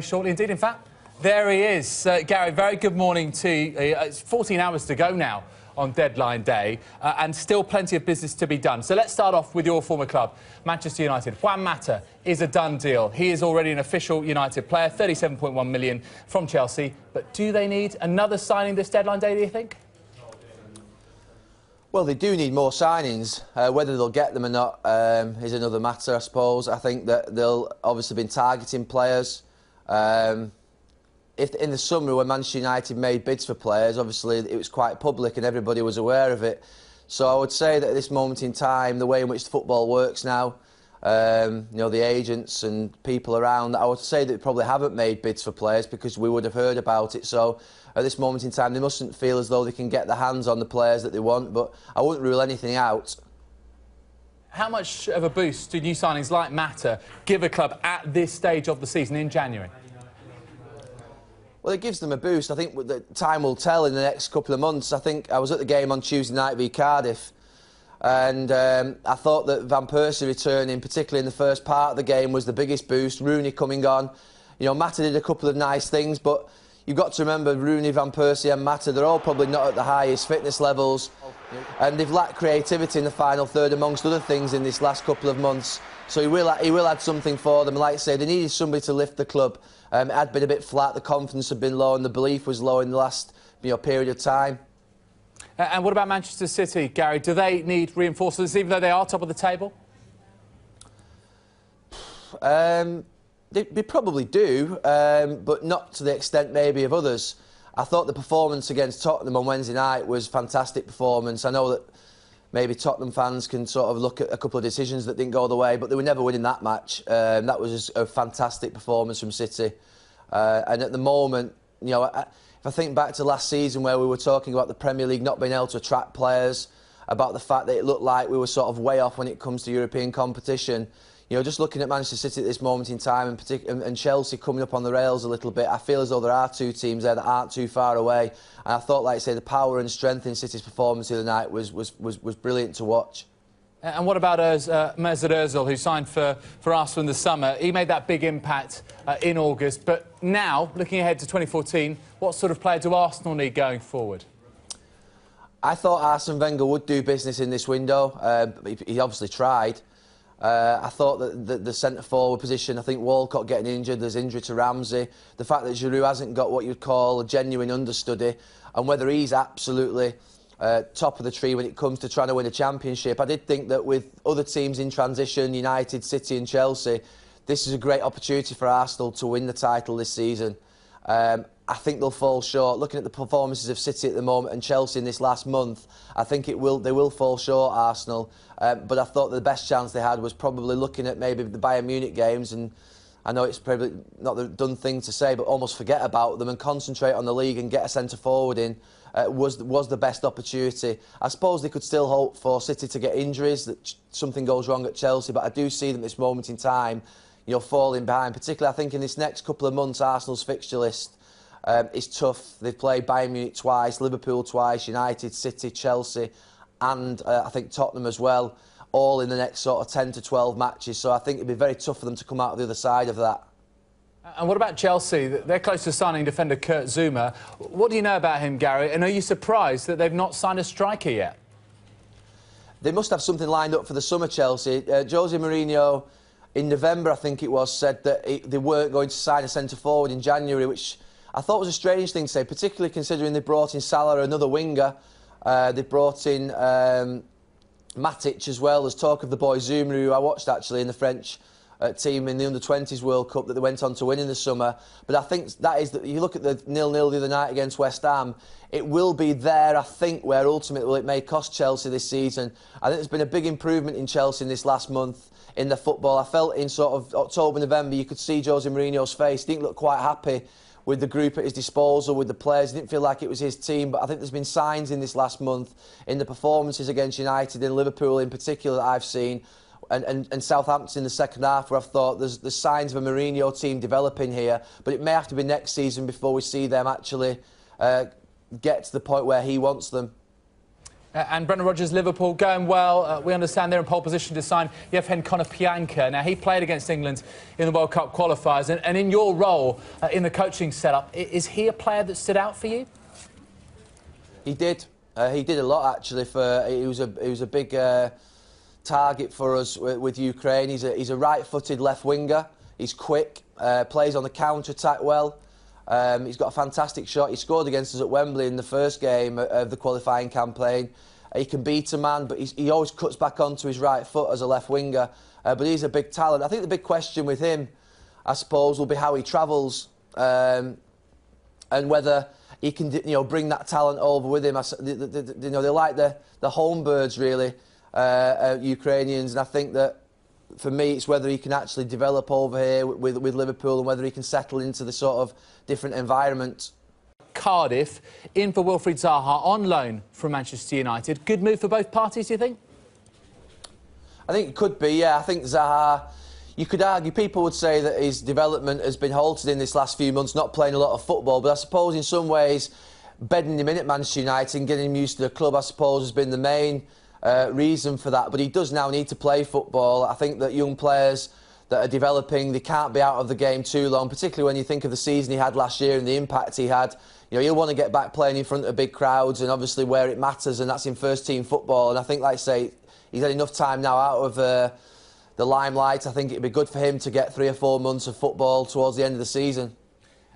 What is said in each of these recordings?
Shortly indeed. In fact, there he is. Gary, very good morning to you. It's 14 hours to go now on deadline day and still plenty of business to be done. So let's start off with your former club, Manchester United. Juan Mata is a done deal. He is already an official United player, 37.1 million from Chelsea. But do they need another signing this deadline day, do you think? Well, they do need more signings. Whether they'll get them or not is another matter, I suppose. I think that they'll obviously been targeting players. If in the summer when Manchester United made bids for players, obviously it was quite public and everybody was aware of it. So I would say that at this moment in time, the way in which football works now, you know, the agents and people around, I would say that they probably haven't made bids for players because we would have heard about it. So at this moment in time, they mustn't feel as though they can get their hands on the players that they want, but I wouldn't rule anything out. How much of a boost do new signings like Mata give a club at this stage of the season in January? Well, it gives them a boost. I think the time will tell in the next couple of months. I think I was at the game on Tuesday night v Cardiff, and I thought that Van Persie returning, particularly in the first part of the game, was the biggest boost. Rooney coming on. You know, Mata did a couple of nice things, but you've got to remember Rooney, Van Persie and Mata, they're all probably not at the highest fitness levels. And they've lacked creativity in the final third, amongst other things, in this last couple of months. So he will add something for them. Like I say, they needed somebody to lift the club. It had been a bit flat, the confidence had been low and the belief was low in the last period of time. And what about Manchester City, Gary? Do they need reinforcements, even though they are top of the table? They probably do, but not to the extent maybe of others. I thought the performance against Tottenham on Wednesday night was a fantastic performance. I know that maybe Tottenham fans can sort of look at a couple of decisions that didn't go the way, but they were never winning that match. That was a fantastic performance from City. And at the moment, you know, if I think back to last season where we were talking about the Premier League not being able to attract players, about the fact that it looked like we were sort of way off when it comes to European competition, you know, just looking at Manchester City at this moment in time and Chelsea coming up on the rails a little bit, I feel as though there are two teams there that aren't too far away. And I thought, like I say, the power and strength in City's performance the other night was brilliant to watch. And what about Mesut Ozil, who signed for Arsenal in the summer? He made that big impact in August. But now, looking ahead to 2014, what sort of player do Arsenal need going forward? I thought Arsene Wenger would do business in this window. He obviously tried. I thought that the centre-forward position, I think Walcott getting injured, there's injury to Ramsey. The fact that Giroud hasn't got what you'd call a genuine understudy, and whether he's absolutely top of the tree when it comes to trying to win a championship. I did think that with other teams in transition, United, City and Chelsea, this is a great opportunity for Arsenal to win the title this season. I think they'll fall short. Looking at the performances of City at the moment and Chelsea in this last month, I think they will fall short, Arsenal. But I thought the best chance they had was probably looking at maybe the Bayern Munich games, and I know it's probably not the done thing to say, but almost forget about them and concentrate on the league and get a centre-forward in was the best opportunity. I suppose they could still hope for City to get injuries, that something goes wrong at Chelsea, but I do see them at this moment in time, you know, falling behind. Particularly, I think in this next couple of months, Arsenal's fixture list is tough. They've played Bayern Munich twice, Liverpool twice, United, City, Chelsea, and I think Tottenham as well, all in the next sort of 10 to 12 matches. So I think it'd be very tough for them to come out the other side of that. And what about Chelsea? They're close to signing defender Kurt Zouma. What do you know about him, Gary? And are you surprised that they've not signed a striker yet? They must have something lined up for the summer, Chelsea. Jose Mourinho, in November, I think it was, said that they weren't going to sign a centre-forward in January, which I thought was a strange thing to say, particularly considering they brought in Salah, another winger. They brought in Matic as well. There's talk of the boy Zouma, who I watched actually in the French team in the Under-20s World Cup that they went on to win in the summer. But I think that is that you look at the 0-0 the other night against West Ham, it will be there, I think, where ultimately it may cost Chelsea this season. I think there's been a big improvement in Chelsea in this last month in their football. I felt in sort of October, November, you could see Jose Mourinho's face. He didn't look quite happy with the group at his disposal, with the players. He didn't feel like it was his team, but I think there's been signs in this last month in the performances against United and Liverpool in particular that I've seen, and Southampton in the second half, where I've thought there's signs of a Mourinho team developing here, but it may have to be next season before we see them actually get to the point where he wants them. And Brendan Rodgers, Liverpool, going well. We understand they're in pole position to sign Yevhen Konoplyanka. Now, he played against England in the World Cup qualifiers. And in your role in the coaching setup, is he a player that stood out for you? He did. He did a lot, actually. He was a big target for us with Ukraine. He's a right-footed left winger. He's quick, plays on the counter-attack well. He's got a fantastic shot. He scored against us at Wembley in the first game of the qualifying campaign. He can beat a man, but he always cuts back onto his right foot as a left winger. But he's a big talent. I think the big question with him, I suppose, will be how he travels and whether he can, bring that talent over with him. They like the home birds, really, Ukrainians, and I think that for me, it's whether he can actually develop over here with Liverpool and whether he can settle into the sort of different environment. Cardiff, in for Wilfried Zaha, on loan from Manchester United. Good move for both parties, do you think? I think it could be, yeah. I think Zaha, you could argue, people would say that his development has been halted in this last few months, not playing a lot of football, but I suppose in some ways, bedding him in at Manchester United and getting him used to the club, I suppose, has been the main reason for that. But he does now need to play football. I think that young players that are developing, they can't be out of the game too long, particularly when you think of the season he had last year and the impact he had. He'll want to get back playing in front of big crowds and obviously where it matters, and that's in first-team football. And I think, like I say, he's had enough time now out of the limelight. I think it'd be good for him to get 3 or 4 months of football towards the end of the season.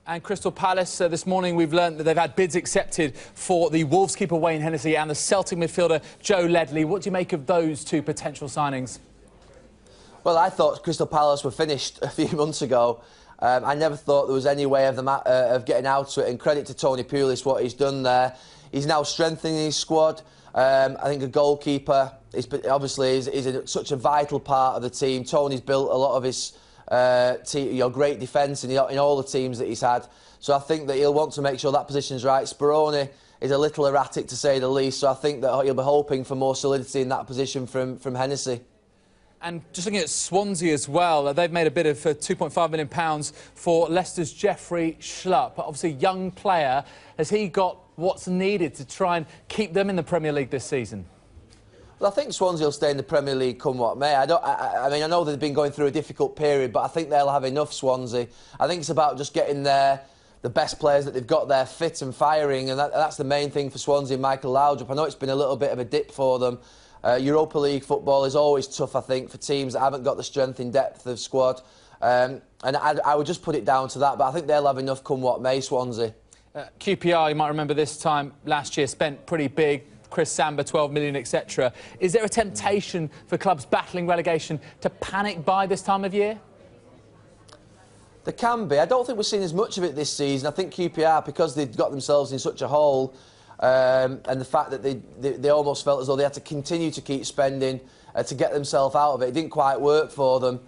And Crystal Palace, this morning we've learned that they've had bids accepted for the Wolves keeper Wayne Hennessy and the Celtic midfielder Joe Ledley. What do you make of those two potential signings? Well, I thought Crystal Palace were finished a few months ago. I never thought there was any way of getting out to it, and credit to Tony Pulis, what he's done there. He's now strengthening his squad. I think a goalkeeper is such a vital part of the team. Tony's built a lot of his great defence in all the teams that he's had. So I think that he'll want to make sure that position's right. Speroni is a little erratic, to say the least, so I think that he'll be hoping for more solidity in that position from Hennessy. And just looking at Swansea as well, they've made a bid of £2.5 million for Leicester's Jeffrey Schlupp. Obviously, young player. Has he got what's needed to try and keep them in the Premier League this season? Well, I think Swansea will stay in the Premier League come what may. I mean, I know they've been going through a difficult period, but I think they'll have enough, Swansea. I think it's about just getting the best players that they've got there fit and firing, and that's the main thing for Swansea. Michael Laudrup, I know it's been a little bit of a dip for them. Europa League football is always tough, I think, for teams that haven't got the strength in depth of squad. And I would just put it down to that, but I think they'll have enough come what may, Swansea. QPR, you might remember this time last year, spent pretty big. Chris Samba, 12 million, etc. Is there a temptation for clubs battling relegation to panic by this time of year? There can be. I don't think we've seen as much of it this season. I think QPR, because they've got themselves in such a hole, and the fact that they almost felt as though they had to continue to keep spending to get themselves out of it. It didn't quite work for them.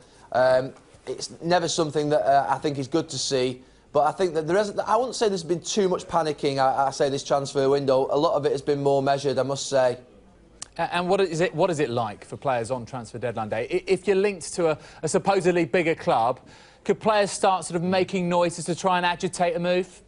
It's never something that I think is good to see. But I think that I wouldn't say there's been too much panicking, I say, this transfer window. A lot of it has been more measured, I must say. And what is it like for players on transfer deadline day? If you're linked to a supposedly bigger club, could players start sort of making noises to try and agitate a move?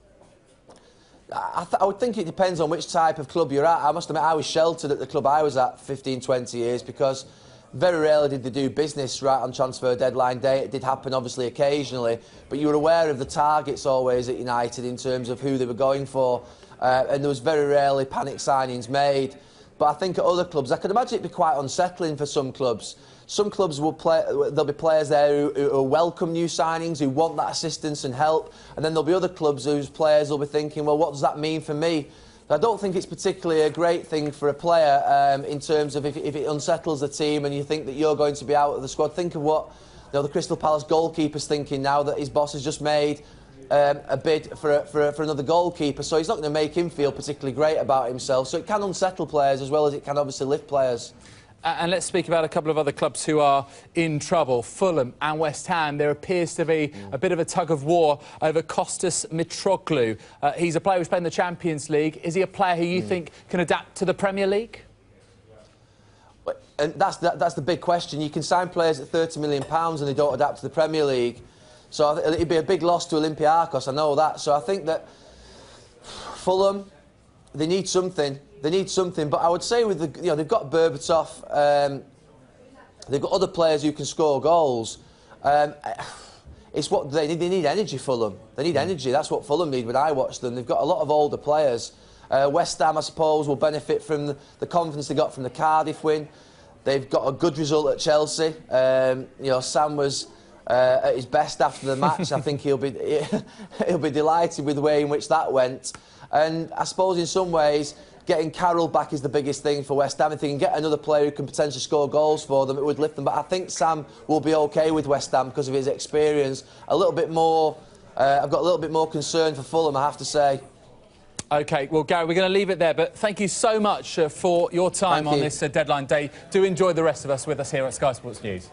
I would think it depends on which type of club you're at. I must admit, I was sheltered at the club I was at 15, 20 years because very rarely did they do business right on transfer deadline day. It did happen, obviously, occasionally, but you were aware of the targets always at United in terms of who they were going for, and there was very rarely panic signings made. But I think at other clubs, I could imagine it'd be quite unsettling for some clubs. Some clubs there'll be players there who welcome new signings, who want that assistance and help, and then there'll be other clubs whose players will be thinking, well, what does that mean for me? I don't think it's particularly a great thing for a player in terms of if it unsettles the team and you think that you're going to be out of the squad. Think of what the Crystal Palace goalkeeper's thinking now that his boss has just made a bid for another goalkeeper. So he's not going to make him feel particularly great about himself. So it can unsettle players as well as it can obviously lift players. And let's speak about a couple of other clubs who are in trouble. Fulham and West Ham. There appears to be a bit of a tug of war over Kostas Mitroglou. He's a player who's played in the Champions League. Is he a player who you think can adapt to the Premier League? And that's the big question. You can sign players at £30 million and they don't adapt to the Premier League. So it'd be a big loss to Olympiacos, I know that. So I think that Fulham, they need something. They need something. But I would say with the, they've got Berbatov. They've got other players who can score goals. It's what they need. They need energy, Fulham. They need energy. That's what Fulham need when I watch them. They've got a lot of older players. West Ham, I suppose, will benefit from the confidence they got from the Cardiff win. They've got a good result at Chelsea. Sam was at his best after the match. I think he'll be delighted with the way in which that went. And I suppose in some ways, getting Carroll back is the biggest thing for West Ham. If they can get another player who can potentially score goals for them, it would lift them. But I think Sam will be okay with West Ham because of his experience. A little bit more. I've got a little bit more concern for Fulham, I have to say. OK, well, Gary, we're going to leave it there. But thank you so much for your time on this deadline day. Do enjoy the rest of us with us here at Sky Sports News.